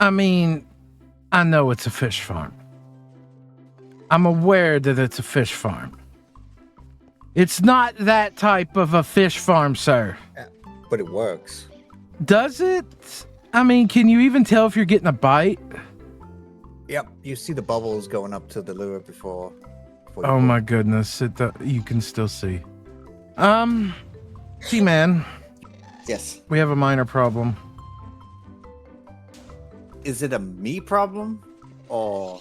I mean, I know it's a fish farm. I'm aware that it's a fish farm. It's not that type of a fish farm, sir. Yeah, but it works. Does it? I mean, can you even tell if you're getting a bite? Yep, you see the bubbles going up to the lure before Oh my goodness, you can still see. T-Man. Yes. We have a minor problem. Is it a me problem, or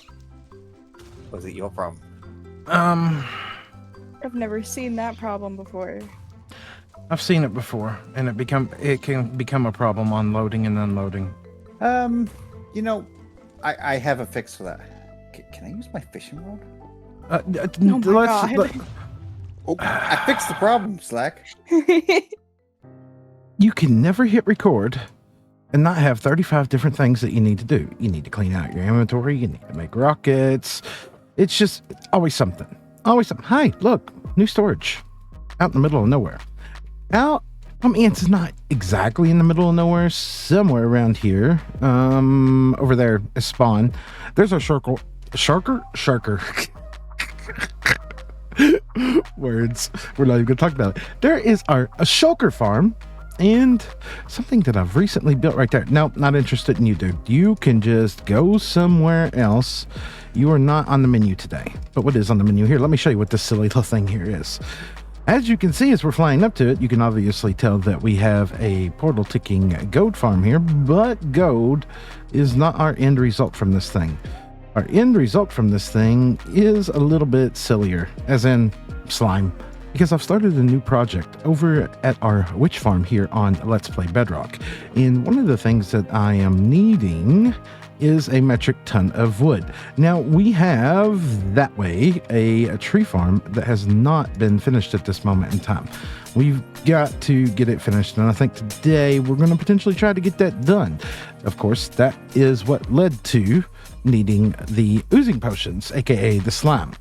was it your problem? I've never seen that problem before. I've seen it before, and it can become a problem on loading and unloading. You know, I have a fix for that. Can I use my fishing rod? Oh my God. Oh, I fixed the problem, Slack. You can never hit record and not have 35 different things that you need to do. You need to clean out your inventory. You need to make rockets. It's just always something. Always something. Hi, look, new storage out in the middle of nowhere. It's not exactly in the middle of nowhere. Somewhere around here. Over there is spawn. There's our sharker. Words. We're not even gonna talk about it. There is a shulker farm and something that I've recently built right there. Nope, not interested in you, dude. You can just go somewhere else. You are not on the menu today. But what is on the menu here? Let me show you what this silly little thing here is. As you can see, as we're flying up to it, you can obviously tell that we have a portal ticking gold farm here, but gold is not our end result from this thing. Our end result from this thing is a little bit sillier, as in slime, because I've started a new project over at our witch farm here on Let's Play Bedrock. And one of the things that I am needing is a metric ton of wood. Now, we have that way a tree farm that has not been finished at this moment in time. We've got to get it finished, and I think today we're going to potentially try to get that done. Of course, that is what led to needing the oozing potions, aka the slime.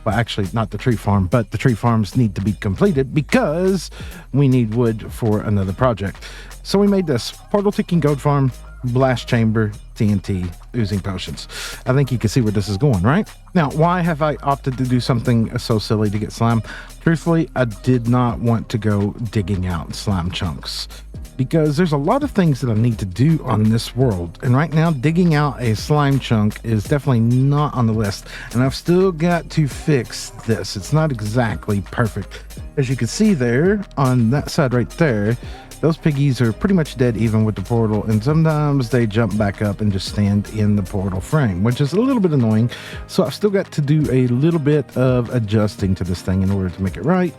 Well, actually, not the tree farm, but the tree farms need to be completed because we need wood for another project. So we made this portal ticking gold farm, blast chamber, TNT, oozing potions. I think you can see where this is going, right? Now, why have I opted to do something so silly to get slime? Truthfully, I did not want to go digging out slime chunks because there's a lot of things that I need to do on this world. And right now, digging out a slime chunk is definitely not on the list. And I've still got to fix this. It's not exactly perfect. As you can see there on that side right there, those piggies are pretty much dead even with the portal, and sometimes they jump back up and just stand in the portal frame, which is a little bit annoying. So I've still got to do a little bit of adjusting to this thing in order to make it right,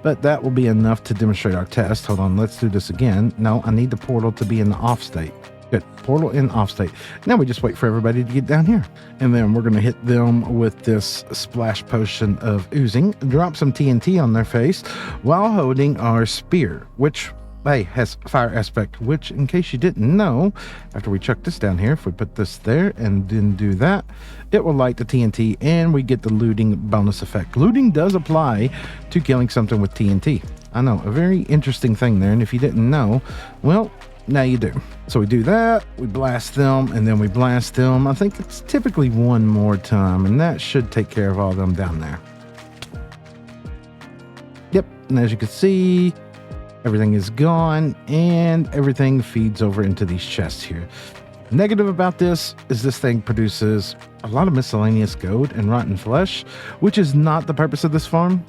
but that will be enough to demonstrate our test. Hold on, let's do this again. No, I need the portal to be in the off state. Good, portal in off state. Now we just wait for everybody to get down here, and then we're going to hit them with this splash potion of oozing, drop some TNT on their face while holding our spear, which has fire aspect, which, in case you didn't know, after we chuck this down here, if we put this there and then do that, it will light the TNT and we get the looting bonus effect. Looting does apply to killing something with TNT. I know, a very interesting thing there, and if you didn't know, well, now you do. So we do that, we blast them, and then we blast them. I think it's typically one more time, and that should take care of all of them down there. Yep, and as you can see, everything is gone, and everything feeds over into these chests here. Negative about this is this thing produces a lot of miscellaneous gold and rotten flesh, which is not the purpose of this farm.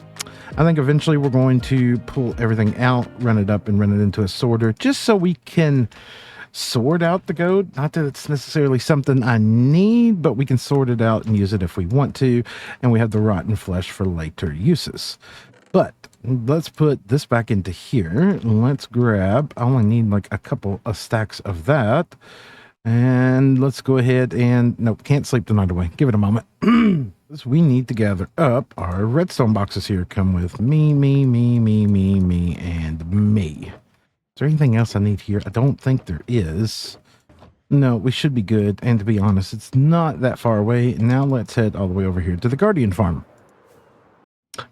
I think eventually we're going to pull everything out, run it up, and run it into a sorter, just so we can sort out the gold. Not that it's necessarily something I need, but we can sort it out and use it if we want to, and we have the rotten flesh for later uses. But let's put this back into here. Let's grab, I only need like a couple of stacks of that. And let's go ahead and, nope, can't sleep the night away. Give it a moment. We need to gather up our redstone boxes here. Come with me, and me. Is there anything else I need here? I don't think there is. No, we should be good. And to be honest, it's not that far away. Now let's head all the way over here to the Guardian farm.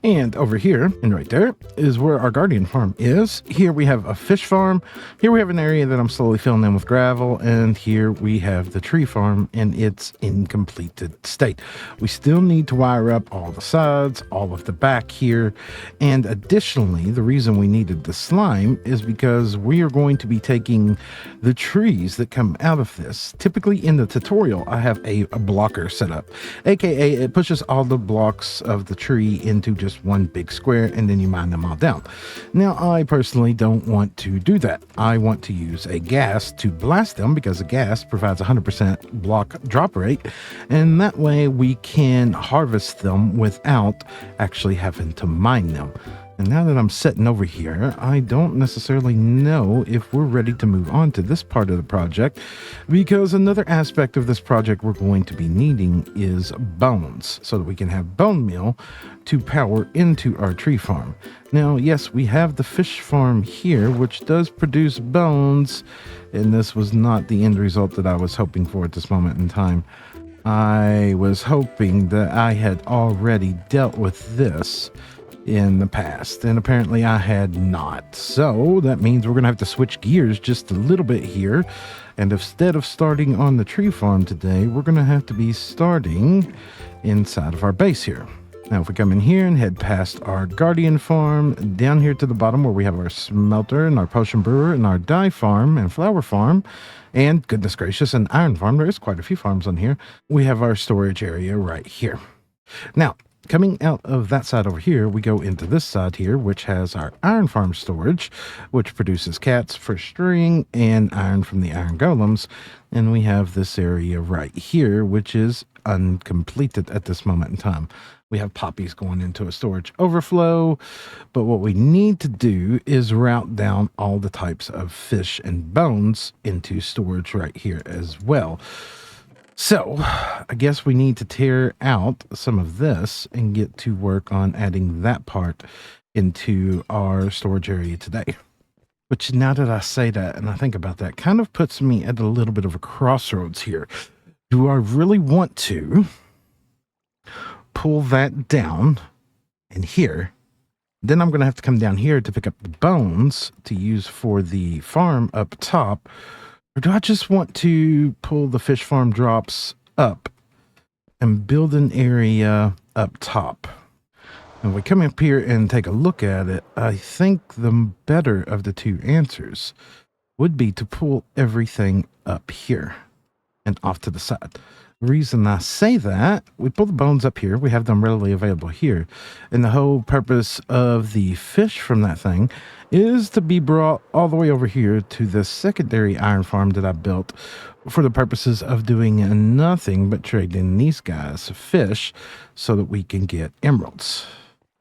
And over here and right there is where our guardian farm is. Here we have a fish farm. Here we have an area that I'm slowly filling in with gravel. And here we have the tree farm in its incompleted state. We still need to wire up all the sides, all of the back here. And additionally, the reason we needed the slime is because we are going to be taking the trees that come out of this. Typically in the tutorial, I have a blocker set up, aka it pushes all the blocks of the tree into just one big square, and then you mine them all down. Now, I personally don't want to do that. I want to use a ghast to blast them because a ghast provides 100% block drop rate, and that way we can harvest them without actually having to mine them. And now that I'm sitting over here, I don't necessarily know if we're ready to move on to this part of the project, because another aspect of this project we're going to be needing is bones, so that we can have bone meal to power into our tree farm. Now, yes, we have the fish farm here, which does produce bones, and this was not the end result that I was hoping for at this moment in time. I was hoping that I had already dealt with this in the past, and apparently I had not. So that means we're gonna have to switch gears just a little bit here, and instead of starting on the tree farm today, we're gonna have to be starting inside of our base here. Now if we come in here and head past our guardian farm down here to the bottom where we have our smelter and our potion brewer and our dye farm and flower farm, and goodness gracious, an iron farm. There is quite a few farms on here. We have our storage area right here. Now coming out of that side over here, we go into this side here, which has our iron farm storage, which produces cats for string and iron from the iron golems. And we have this area right here, which is uncompleted at this moment in time. We have poppies going into a storage overflow, but what we need to do is route down all the types of fish and bones into storage right here as well. So, I guess we need to tear out some of this and get to work on adding that part into our storage area today. Which, now that I say that and I think about that, kind of puts me at a little bit of a crossroads here. Do I really want to pull that down in here? Then I'm going to have to come down here to pick up the bones to use for the farm up top. Or do I just want to pull the fish farm drops up and build an area up top? And we come up here and take a look at it. I think the better of the two answers would be to pull everything up here and off to the side. The reason I say that, we pull the bones up here, we have them readily available here, and the whole purpose of the fish from that thing is to be brought all the way over here to the secondary iron farm that I built for the purposes of doing nothing but trading these guys fish so that we can get emeralds.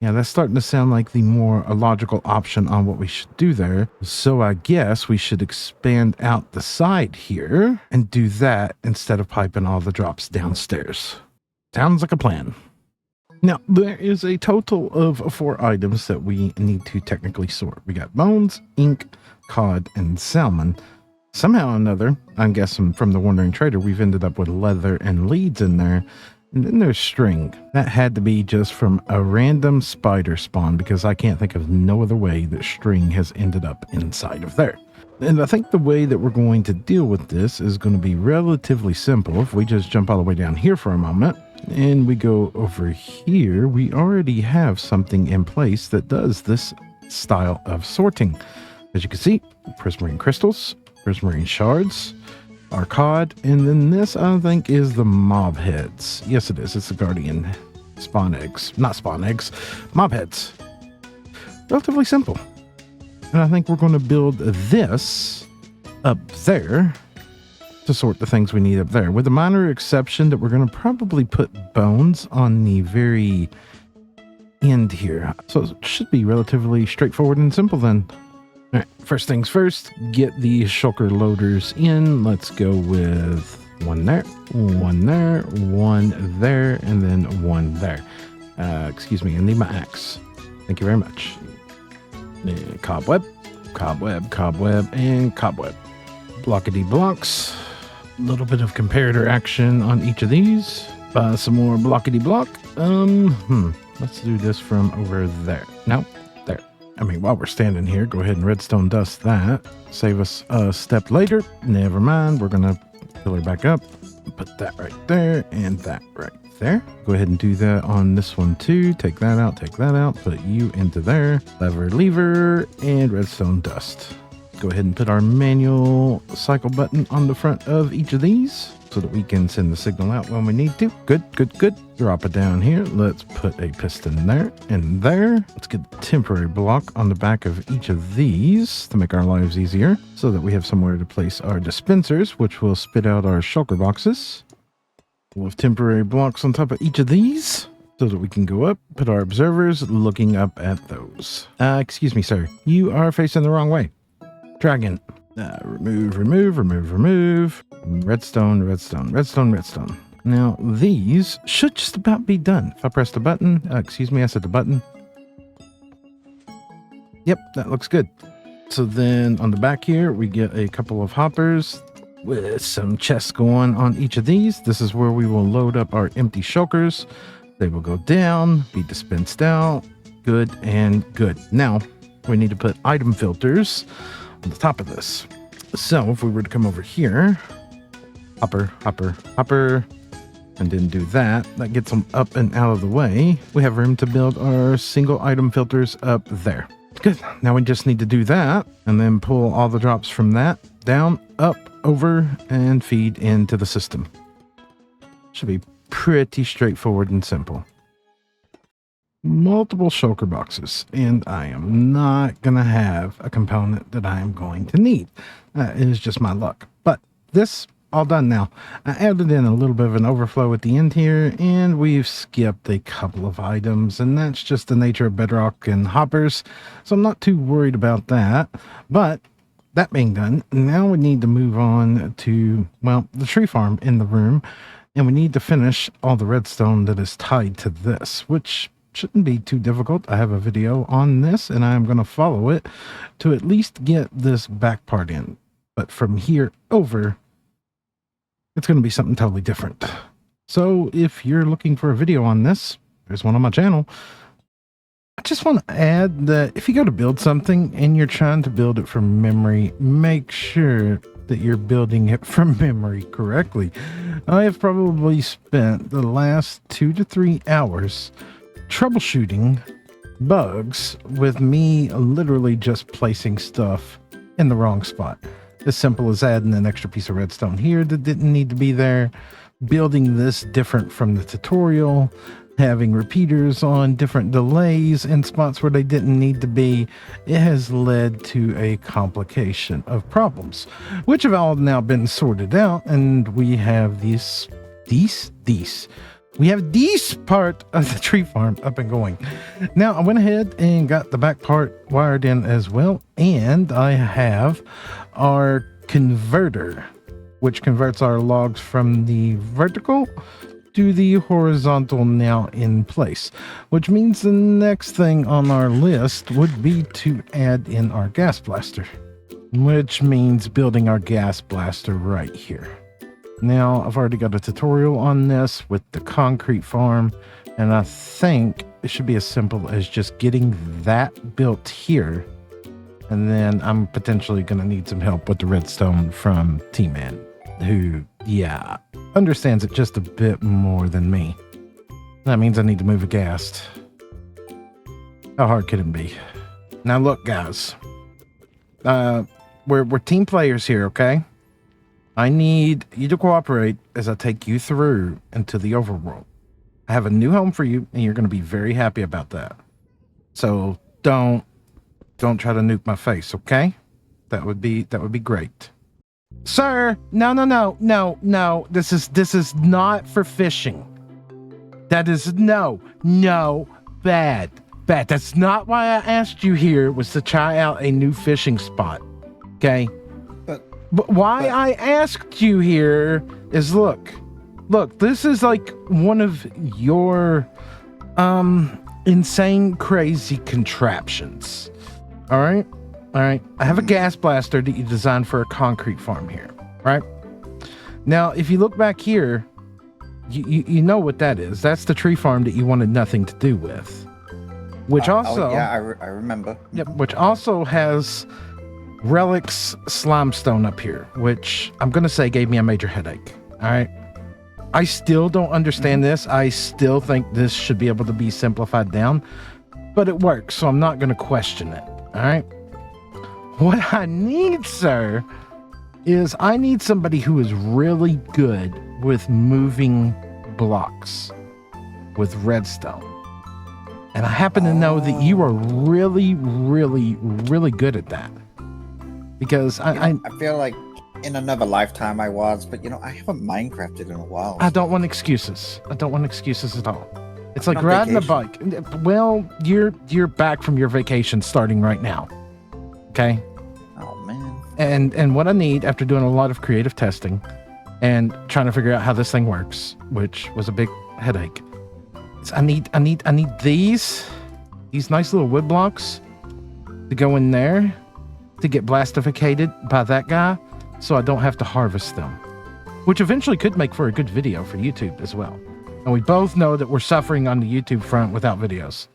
Yeah, that's starting to sound like the more logical option on what we should do there. So I guess we should expand out the side here and do that instead of piping all the drops downstairs. Sounds like a plan. Now, there is a total of 4 items that we need to technically sort. We got bones, ink, cod, and salmon. Somehow or another, I'm guessing from the Wandering Trader, we've ended up with leather and leads in there. And then there's string. That had to be just from a random spider spawn, because I can't think of no other way that string has ended up inside of there. And I think the way that we're going to deal with this is going to be relatively simple. If we just jump all the way down here for a moment and we go over here, we already have something in place that does this style of sorting. As you can see, prismarine crystals, prismarine shards, our cod, and then this I think is the mob heads. Yes, it is. It's the guardian spawn eggs. Not spawn eggs, mob heads. Relatively simple. And I think we're going to build this up there to sort the things we need up there, with the minor exception that we're going to probably put bones on the very end here. So it should be relatively straightforward and simple then. All right, first things first, get the shulker loaders in. Let's go with one there, one there, one there, and then one there. Excuse me, I need my axe. Thank you very much. Cobweb, cobweb, cobweb, and cobweb. Blockety blocks. A little bit of comparator action on each of these. Some more blockety block. Let's do this from over there. No, there. I mean, while we're standing here, go ahead and redstone dust that. Save us a step later. Never mind. We're going to pillar back up. Put that right there and that right there. Go ahead and do that on this one too. Take that out, put you into there. Lever, and redstone dust. Go ahead and put our manual cycle button on the front of each of these so that we can send the signal out when we need to. Good. Drop it down here. Let's put a piston there and there. Let's get a temporary block on the back of each of these to make our lives easier so that we have somewhere to place our dispensers, which will spit out our shulker boxes. We'll have temporary blocks on top of each of these so that we can go up, put our observers looking up at those. Excuse me, sir. You are facing the wrong way. Try again. Remove. Redstone. Now, these should just about be done. If I press the button, excuse me, I said the button. Yep, that looks good. So then on the back here, we get a couple of hoppers with some chests going on each of these. This is where we will load up our empty shulkers. They will go down, be dispensed out. Good and good. Now, we need to put item filters on the top of this. So if we were to come over here, hopper, and then do that, that gets them up and out of the way. We have room to build our single item filters up there. Good. Now we just need to do that and then pull all the drops from that down, up, over, and feed into the system. Should be pretty straightforward and simple. Multiple shulker boxes, and I am not going to have a component that I am going to need. That is just my luck. But this all done now. I added in a little bit of an overflow at the end here, and we've skipped a couple of items, and that's just the nature of Bedrock and hoppers, so I'm not too worried about that. But that being done, now we need to move on to, well, the tree farm in the room, and we need to finish all the redstone that is tied to this, which shouldn't be too difficult. I have a video on this, and I'm going to follow it to at least get this back part in. But from here over, it's going to be something totally different. So if you're looking for a video on this, there's one on my channel. I just want to add that if you go to build something and you're trying to build it from memory, make sure that you're building it from memory correctly. I have probably spent the last 2 to 3 hours troubleshooting bugs with me literally just placing stuff in the wrong spot. As simple as adding an extra piece of redstone here that didn't need to be there, building this different from the tutorial, having repeaters on different delays in spots where they didn't need to be. It has led to a complication of problems, which have all now been sorted out, and we have we have this part of the tree farm up and going. Now, I went ahead and got the back part wired in as well, and I have our converter, which converts our logs from the vertical to the horizontal now in place, which means the next thing on our list would be to add in our Ghast Blaster, which means building our Ghast Blaster right here. Now, I've already got a tutorial on this with the concrete farm, and I think it should be as simple as just getting that built here. And then I'm potentially going to need some help with the redstone from T-Man, who, yeah, understands it just a bit more than me. That means I need to move a ghast. How hard could it be? Now, look, guys. We're team players here, okay? I need you to cooperate as I take you through into the overworld. I have a new home for you, and you're going to be very happy about that. So don't try to nuke my face, okay? That would be great. Sir, no. This is not for fishing. That is no, bad. That's not why I asked you here, was to try out a new fishing spot. Okay? But why I asked you here is look, this is like one of your insane, crazy contraptions. All right. I have a Ghast Blaster that you designed for a concrete farm here, right? Now, if you look back here, You know what that is. That's the tree farm that you wanted nothing to do with. Which also... Oh, yeah, I remember. Yep, which also has relics slimestone up here, which I'm going to say gave me a major headache. All right. I still don't understand this. I still think this should be able to be simplified down, but it works, so I'm not going to question it. All right. What I need, sir, is I need somebody who is really good with moving blocks with redstone. And I happen to know that you are really, really, really good at that. Because I feel like in another lifetime I was, but I haven't Minecrafted in a while. I don't want excuses. I don't want excuses at all. It's like On riding a vacation. bike. Well, you're back from your vacation starting right now. Okay? Oh man. And what I need after doing a lot of creative testing and trying to figure out how this thing works, which was a big headache. I need these nice little wood blocks to go in there to get blastificated by that guy, so I don't have to harvest them, which eventually could make for a good video for YouTube as well. And we both know that we're suffering on the YouTube front without videos.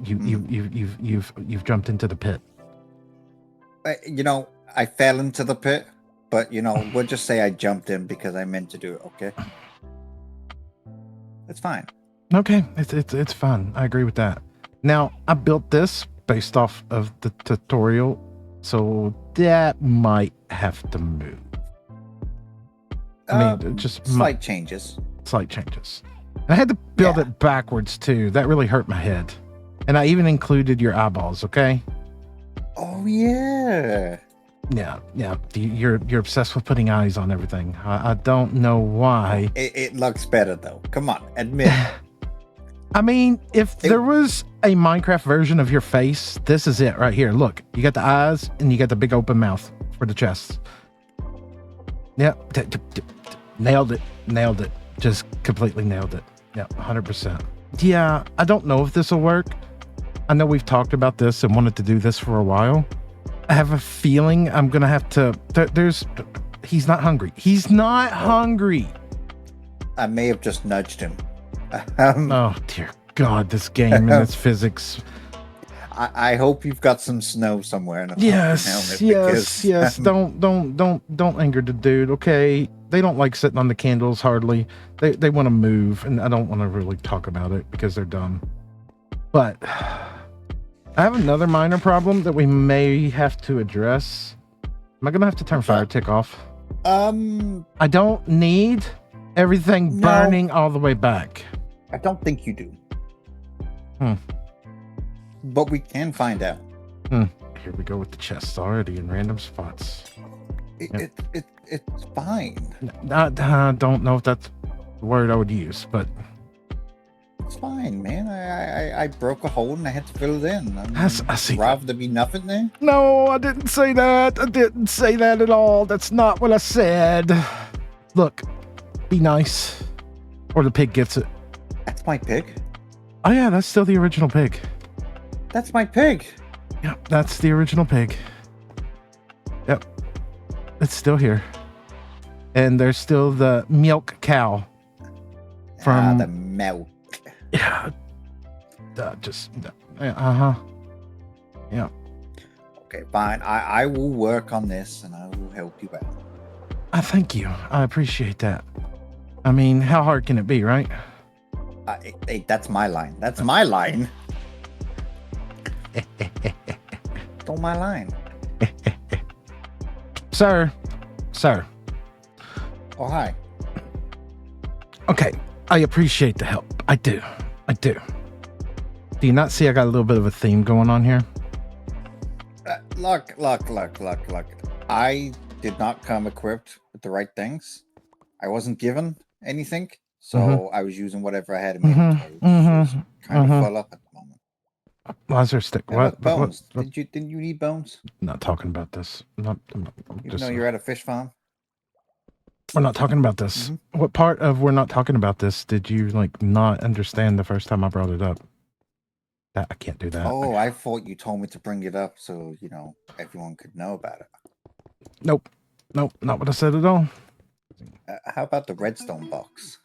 You've jumped into the pit. I fell into the pit, but we'll just say I jumped in because I meant to do it. Okay. It's fine. Okay, it's fun. I agree with that. Now, I built this based off of the tutorial, so that might have to move. I mean, just slight changes. Slight changes. And I had to build it backwards too. That really hurt my head. And I even included your eyeballs. Okay. Oh yeah. Yeah. You're obsessed with putting eyes on everything. I don't know why. It looks better though. Come on, admit. I mean, if there was a Minecraft version of your face, this is it right here. Look, you got the eyes and you got the big open mouth for the chest. Yeah, nailed it. Just completely nailed it. Yeah, 100%. Yeah, I don't know if this will work. I know we've talked about this and wanted to do this for a while. I have a feeling I'm gonna have to. He's not hungry. He's not hungry. I may have just nudged him. Oh dear God, this game and its physics. I hope you've got some snow somewhere in a Yes. Don't anger the dude, okay? They don't like sitting on the candles hardly. They want to move, and I don't want to really talk about it because they're dumb. But I have another minor problem that we may have to address. Am I gonna have to turn fire tick off? I don't need everything burning all the way back. I don't think you do. But we can find out. Here we go with the chests already in random spots. It's fine. I don't know if that's the word I would use, but it's fine, man. I broke a hole and I had to fill it in. I see. Rather there be nothing there. No, I didn't say that. I didn't say that at all. That's not what I said. Look, be nice, or the pig gets it. That's my pig. Oh yeah, that's still the original pig. That's my pig. Yep, that's the original pig. Yep, it's still here, and there's still the milk cow from the milk. Yeah, yeah. Okay, fine. I will work on this and I will help you out. I thank you. I appreciate that. I mean, how hard can it be, right? Hey, that's my line. That's my line. Stole my line. Sir. Oh, hi. Okay, I appreciate the help. I do. Do you not see I got a little bit of a theme going on here? Look. I did not come equipped with the right things. I wasn't given anything, so I was using whatever I had in my inventory. Kind of full up at the moment. Laser stick. What? Bones. What? Didn't you need bones? I'm not talking about this. I'm Even though you're at a fish farm? We're not talking about this. What part of we're not talking about this did you not understand the first time I brought it up? That I can't do that. Oh, I thought you told me to bring it up so everyone could know about it. Nope, not what I said at all. How about the redstone box?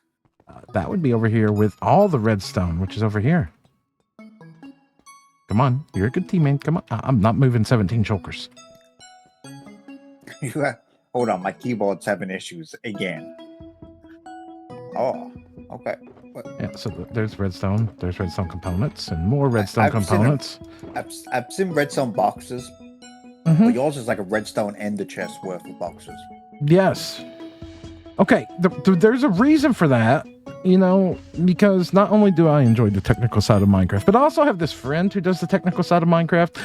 That would be over here with all the redstone, which is over here. Come on, you're a good teammate. Come on, I'm not moving 17 shulkers. Hold on, my keyboard's having issues again. Oh, okay. Yeah, so there's redstone. There's redstone components and more redstone components. I've seen redstone boxes, but yours is like a redstone ender chest worth of boxes. Yes. Okay, there's a reason for that, you know, because not only do I enjoy the technical side of Minecraft, but I also have this friend who does the technical side of Minecraft.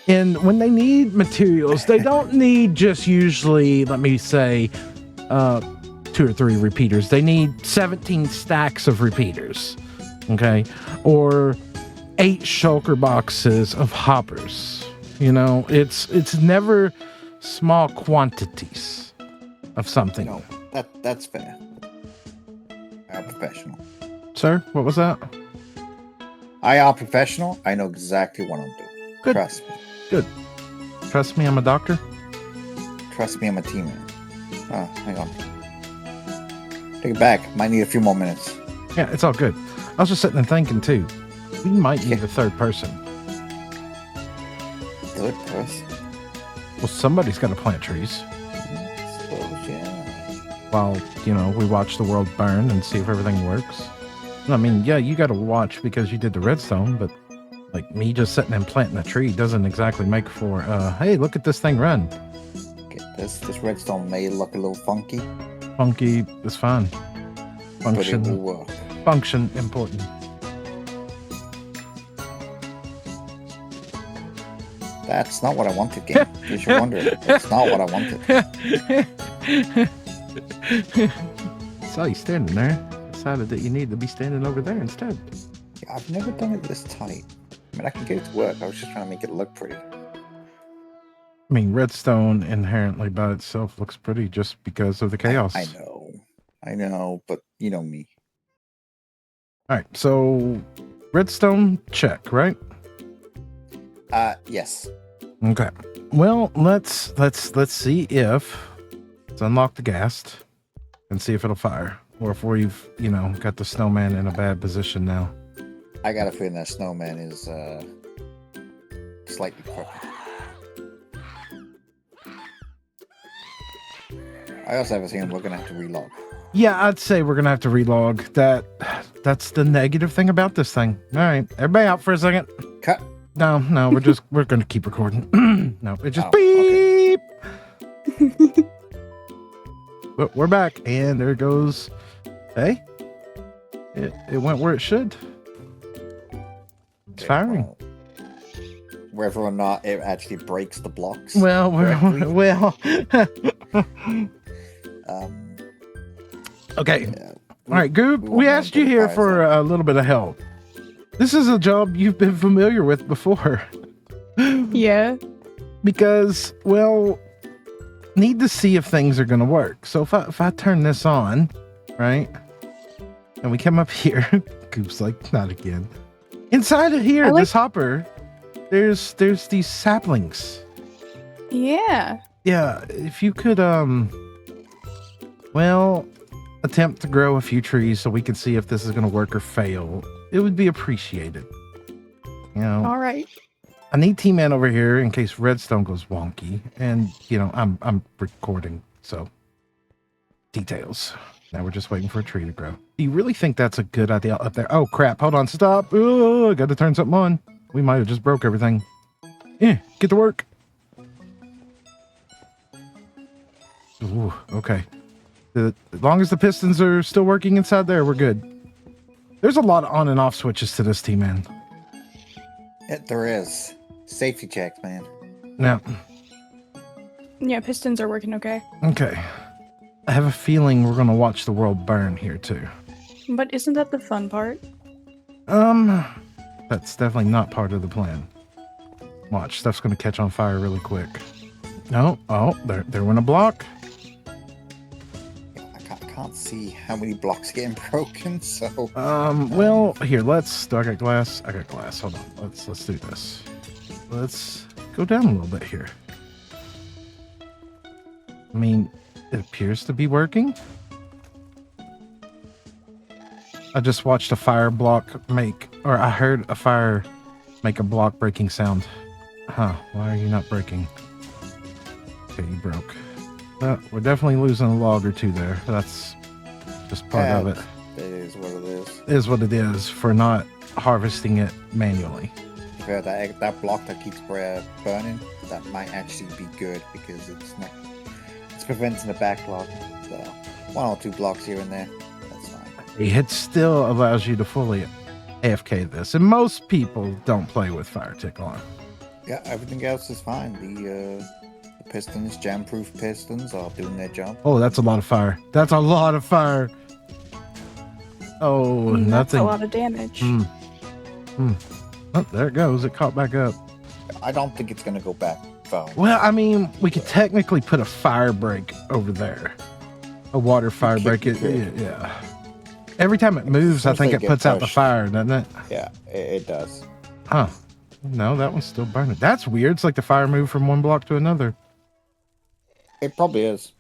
And when they need materials, they don't need just usually, let me say, 2 or 3 repeaters. They need 17 stacks of repeaters, okay? Or 8 shulker boxes of hoppers. You know, it's never small quantities of something. No, that's fair. I'm professional. Sir, what was that? I am professional. I know exactly what I'm doing. Good. Trust me. Good. Trust me, I'm a doctor. Trust me, I'm a teammate. Oh, hang on. Take it back. Might need a few more minutes. Yeah, it's all good. I was just sitting and thinking too. We might need a third person. Third person? Well, somebody's got to plant trees. I suppose, yeah. While, you know, we watch the world burn and see if everything works. I mean, yeah, you got to watch because you did the redstone, but like me just sitting and planting a tree doesn't exactly make for, hey, look at this thing run. Okay, this redstone may look a little funky. Funky is fine. Function. But it will work. Function important. That's not what I wanted, game. In case you're wondering. That's not what I wanted. Saw you standing there. Decided that you need to be standing over there instead. Yeah, I've never done it this tight. I mean, I can get it to work. I was just trying to make it look pretty. I mean, redstone inherently by itself looks pretty just because of the chaos. I know, but you know me. All right, so redstone check, right? Yes. Okay. Well, let's see if let's unlock the ghast and see if it'll fire, or if we've, you know, got the snowman in a bad position now. I got a feeling that snowman is slightly crooked. I also have a feeling we're gonna have to relog. Yeah, I'd say we're gonna have to relog. That's the negative thing about this thing. All right, everybody out for a second. Cut. No, we're gonna keep recording. No, it just beep. Okay. But we're back, and there it goes. Hey, it went where it should. It's firing. Whether or not it actually breaks the blocks. Well. Okay. Yeah, All right, Goob. We asked you here for a little bit of help. This is a job you've been familiar with before. Yeah. Because, well, need to see if things are going to work. So if I turn this on, right, and we come up here, Goob's like, not again. Inside of here, this hopper, there's these saplings. Yeah. Yeah, if you could, well, attempt to grow a few trees so we can see if this is going to work or fail, it would be appreciated. You know. All right. I need T-Man over here in case redstone goes wonky, and you know I'm recording, so details. Now we're just waiting for a tree to grow. Do you really think that's a good idea up there? Oh crap! Hold on, stop! Oh, I got to turn something on. We might have just broke everything. Yeah, get to work. Ooh, okay. As long as the pistons are still working inside there, we're good. There's a lot of on and off switches to this, T-Man. There is. Safety checks, man. Now. Yeah, pistons are working okay. Okay. I have a feeling we're going to watch the world burn here, too. But isn't that the fun part? That's definitely not part of the plan. Watch, stuff's going to catch on fire really quick. No, oh, there went a block. I can't see how many blocks getting broken, so... well, here, I got glass. Hold on, let's do this. Let's go down a little bit here. I mean, It appears to be working. I just watched a fire block make, or I heard a fire make a block breaking sound. Huh, why are you not breaking? Okay, you broke. We're definitely losing a log or two there. That's just part of it. It is what it is. It is what it is for not harvesting it manually. Yeah, that block that keeps burning, that might actually be good because it's preventing the backlog. So 1 or 2 blocks here and there, that's fine. It still allows you to fully AFK this, and most people don't play with fire tick on. Yeah, everything else is fine. The pistons, jam-proof pistons, are doing their job. Oh, that's a lot of fire. That's a lot of fire. Oh, nothing. That's a lot of damage. Oh, there it goes. It caught back up. I don't think it's gonna go back far. Well, I mean, we could technically put a fire break over there. A water fire break. Yeah. Every time it moves, I think it puts out the fire, doesn't it? Yeah, it does. Huh. No, that one's still burning. That's weird. It's like the fire moved from one block to another. It probably is.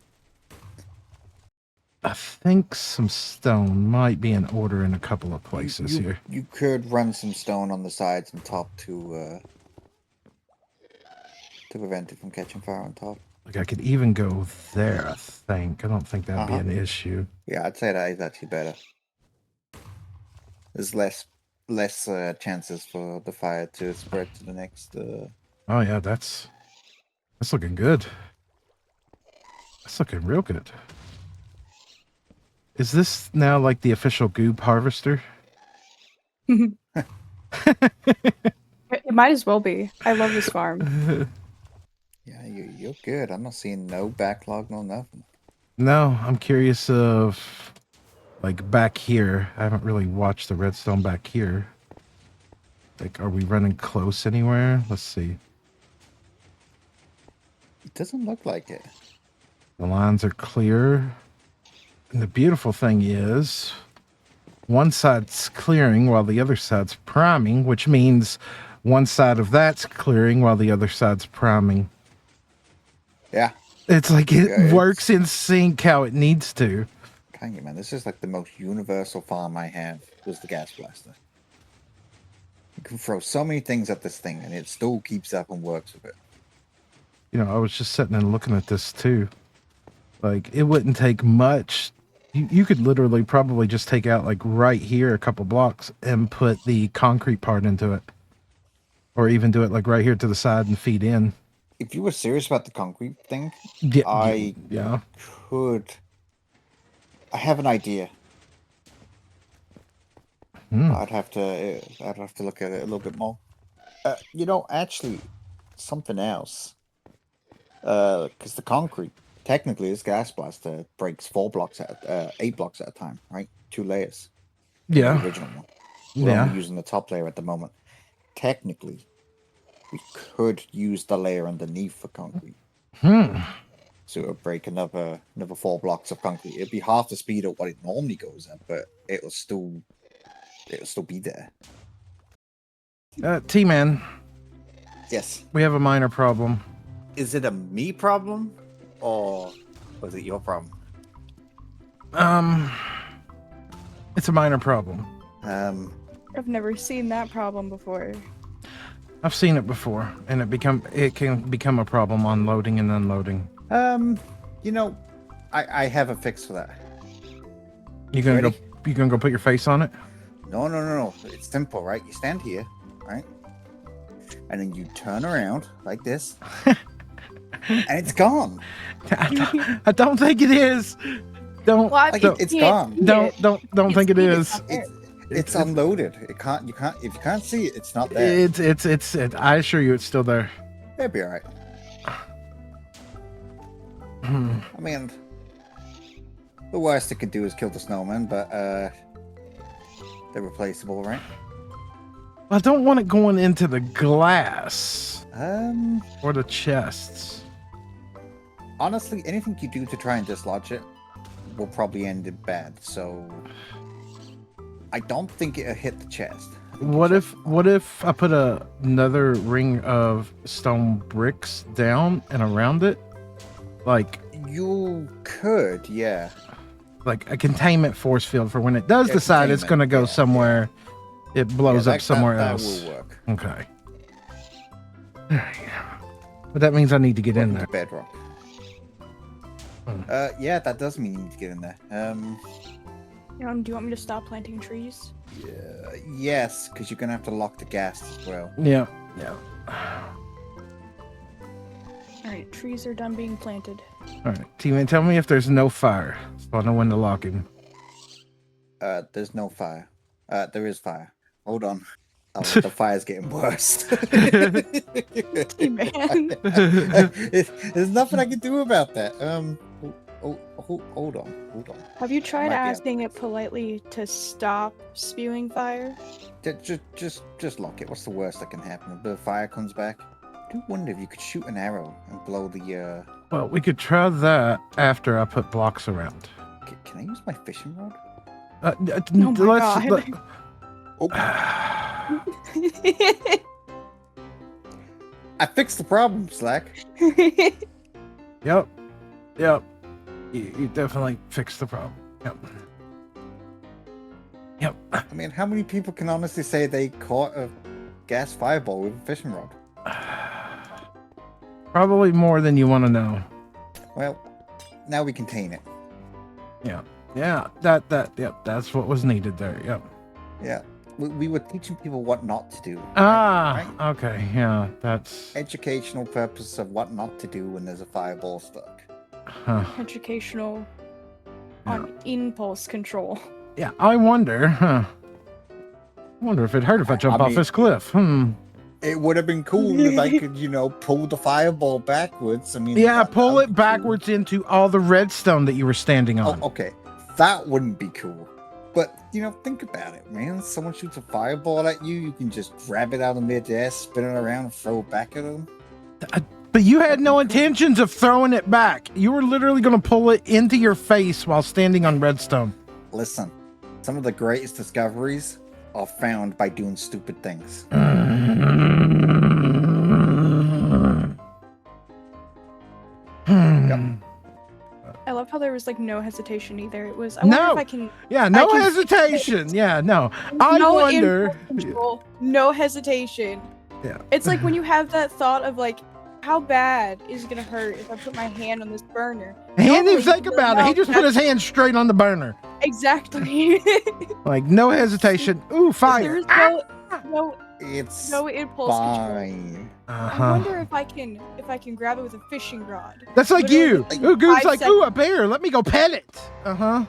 I think some stone might be in order in a couple of places here. You could run some stone on the sides and top to prevent it from catching fire on top. Like I could even go there, I think. I don't think that'd be an issue. Yeah, I'd say that is actually better. There's less chances for the fire to spread to the next. Oh yeah, that's looking good. That's looking real good. Is this now like the official goob harvester? It might as well be. I love this farm. Yeah, you're good. I'm not seeing no backlog, no nothing. No, I'm curious of like back here. I haven't really watched the redstone back here. Like, are we running close anywhere? Let's see. It doesn't look like it. The lines are clear. And the beautiful thing is one side's clearing while the other side's priming, which means one side of that's clearing while the other side's priming. Yeah. It's like it works in sync how it needs to. Thank you, man. This is like the most universal farm I have was the Ghast Blaster. You can throw so many things at this thing and it still keeps up and works with it. You know, I was just sitting and looking at this too. Like, it wouldn't take much. You could literally probably just take out like right here a couple blocks and put the concrete part into it. Or even do it like right here to the side and feed in. If you were serious about the concrete thing, yeah. I have an idea. I'd have to look at it a little bit more. You know, actually, something else. Because the concrete, technically, this Ghast Blaster breaks 8 blocks at a time, right? 2 layers. Yeah. The original one. We're only using the top layer at the moment. Technically, we could use the layer underneath for concrete. So it would break another 4 blocks of concrete. It'd be half the speed of what it normally goes at, but it'll still be there. T-Man. Yes. We have a minor problem. Is it a me problem or was it your problem? It's a minor problem. I've never seen that problem before. I've seen it before, and it can become a problem on loading and unloading. You know, I have a fix for that. You gonna go put your face on it? No. It's simple, right? You stand here, right? And then you turn around like this. And it's gone. I don't think it is. It's gone. Don't think it is. It's unloaded. If you can't see it, it's not there. It's I assure you it's still there. It'll be all right. I mean, the worst it could do is kill the snowman, but they're replaceable, right? I don't want it going into the glass. Or the chests. Honestly, anything you do to try and dislodge it will probably end it bad. So I don't think it'll hit the chest. What if I put another ring of stone bricks down and around it? Like You could, yeah. Like a containment force field for when it does Yeah, decide it's going to go containment, yeah, somewhere, it blows Yeah, up somewhere that else. will work. Okay. But that means I need to get in Welcome there. to Bedrock. Hmm. Yeah, that does mean you need to get in there. Do you want me to stop planting trees? Yes, because you're gonna have to lock the gas as well. Yeah. Alright, trees are done being planted. All right, T-Man, tell me if there's no fire, so I know when to lock him. There's no fire. There is fire. Hold on. Oh, the fire's getting worse. Hey, man. There's nothing I can do about that. Hold on. Have you tried Might be able- asking it politely to stop spewing fire? Just lock it. What's the worst that can happen? If the fire comes back? I do wonder if you could shoot an arrow and blow the. Well, we could try that after I put blocks around. Can I use my fishing rod? Oh my God. Oh. I fixed the problem, Slack. Yep. You definitely fixed the problem. Yep. I mean, how many people can honestly say they caught a gas fireball with a fishing rod? Probably more than you want to know. Well, now we contain it. Yeah. That's what was needed there. Yep. Yeah. We were teaching people what not to do. Ah, right? okay. Yeah, that's Educational purpose of what not to do when there's a fireball stuck. Educational on impulse control. Yeah, I wonder, I wonder if it hurt if I jump off this cliff. It would have been cool if I could, pull the fireball backwards. I mean, Yeah, pull that it would be backwards into all the redstone that you were standing on. cool. Oh, okay. That wouldn't be cool. But, think about it, man. Someone shoots a fireball at you, you can just grab it out of midair, spin it around, and throw it back at them. But you had no intentions of throwing it back. You were literally going to pull it into your face while standing on redstone. Listen, some of the greatest discoveries are found by doing stupid things. Yep. I love how there was no hesitation either. It was I wonder if I can Yeah, no I can- hesitation. Yeah, no. I no wonder. impulse control, no hesitation. Yeah. It's like when you have that thought of how bad is it gonna hurt if I put my hand on this burner? He didn't Normally even think you about it. He know just put his hand straight on the burner. Exactly. Like, no hesitation. Ooh, fire. There's It's no impulse control. fine. I wonder if I can grab it with a fishing rod. That's like you. Literally, Ooh, Goog's 5 like, seconds. ooh, a bear. Let me go pet it.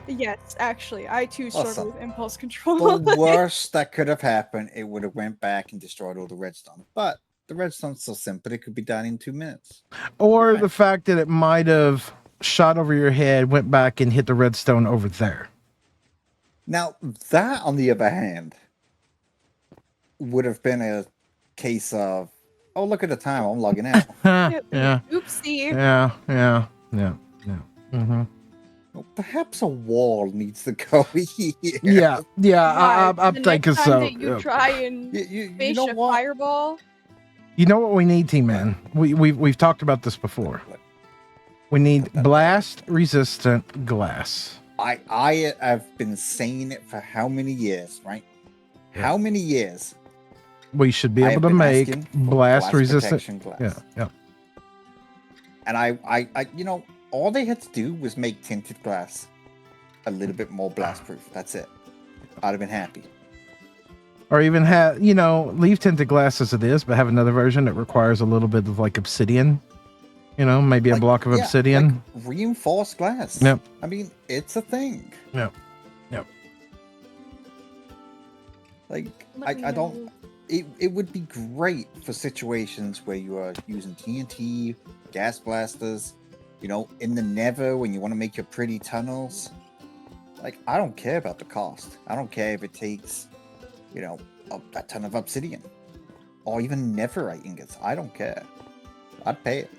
Yes, actually, I too struggle Awesome. with impulse control. The worst that could have happened, it would have went back and destroyed all the redstone. But the redstone's so simple, it could be done in 2 minutes. Or Right. the fact that it might have shot over your head, went back and hit the redstone over there. Now, that, on the other hand, would have been a case of, oh, look at the time, I'm logging out. Yeah. Oopsie. Yeah. Mm-hmm. Well, perhaps a wall needs to go here. Yeah. Why? I'm The thinking next time so. that you Yeah. try and You fish know a what? fireball. You know what we need, T-Man? We've talked about this before. We need blast resistant glass. I have been saying it for how many years, right? Yeah. How many years? We should be I able have to been make asking for blast resistant. protection glass. Yeah. And I all they had to do was make tinted glass a little bit more blast proof. That's it. I'd have been happy. Or even have, leave tinted glass as it is, but have another version that requires a little bit of obsidian. Maybe a block of obsidian. Like reinforced glass. Yep. I mean, it's a thing. Yep. I don't. It would be great for situations where you are using TNT, gas blasters, in the Nether when you want to make your pretty tunnels. I don't care about the cost. I don't care if it takes, a ton of obsidian or even netherite ingots. I don't care. I'd pay it.